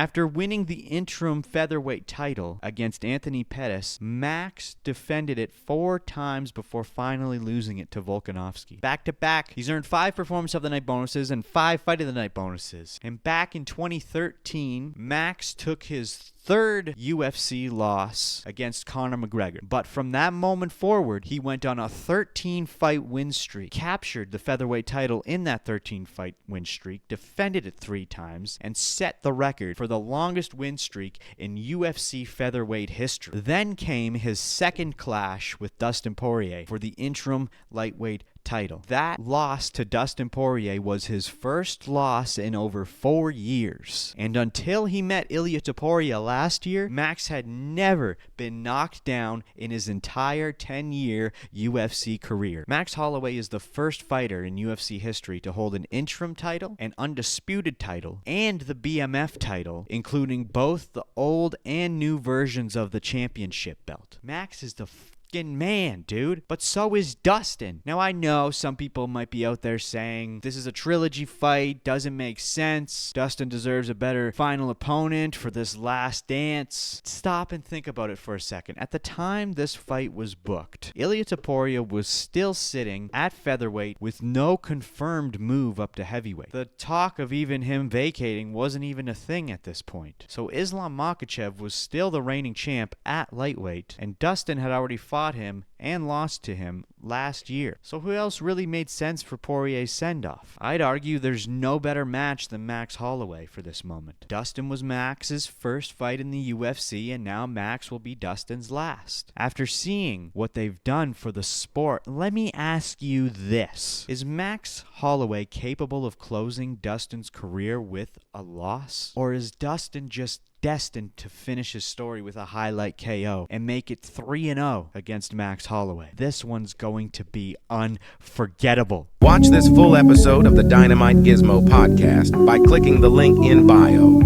After winning the interim featherweight title against Anthony Pettis, Max defended it 4 times before finally losing it to Volkanovski. Back to back, he's earned 5 Performance of the Night bonuses and 5 Fight of the Night bonuses. And back in 2013, Max took his 3rd UFC loss against Conor McGregor. But from that moment forward, he went on a 13-fight win streak, captured the featherweight title in that 13-fight win streak, defended it 3 times, and set the record for the longest win streak in UFC featherweight history. Then came his second clash with Dustin Poirier for the interim lightweight title. That loss to Dustin Poirier was his first loss in over 4 years. And until he met Ilia Topuria last year, Max had never been knocked down in his entire 10-year UFC career. Max Holloway is the first fighter in UFC history to hold an interim title, an undisputed title, and the BMF title, including both the old and new versions of the championship belt. Max is the man, dude. But so is Dustin. Now, I know some people might be out there saying this is a trilogy fight, doesn't make sense. Dustin deserves a better final opponent for this last dance. Stop and think about it for a second. At the time this fight was booked, Ilia Topuria was still sitting at featherweight with no confirmed move up to heavyweight. The talk of even him vacating wasn't even a thing at this point. So Islam Makhachev was still the reigning champ at lightweight, and Dustin had already fought him and lost to him last year. So who else really made sense for Poirier's send-off? I'd argue there's no better match than Max Holloway for this moment. Dustin was Max's first fight in the UFC, and now Max will be Dustin's last. After seeing what they've done for the sport, let me ask you this. Is Max Holloway capable of closing Dustin's career with a loss? Or is Dustin just destined to finish his story with a highlight KO and make it 3-0 against Max Holloway? This one's going to be unforgettable. Watch this full episode of the Dynamite Gizmo podcast by clicking the link in bio.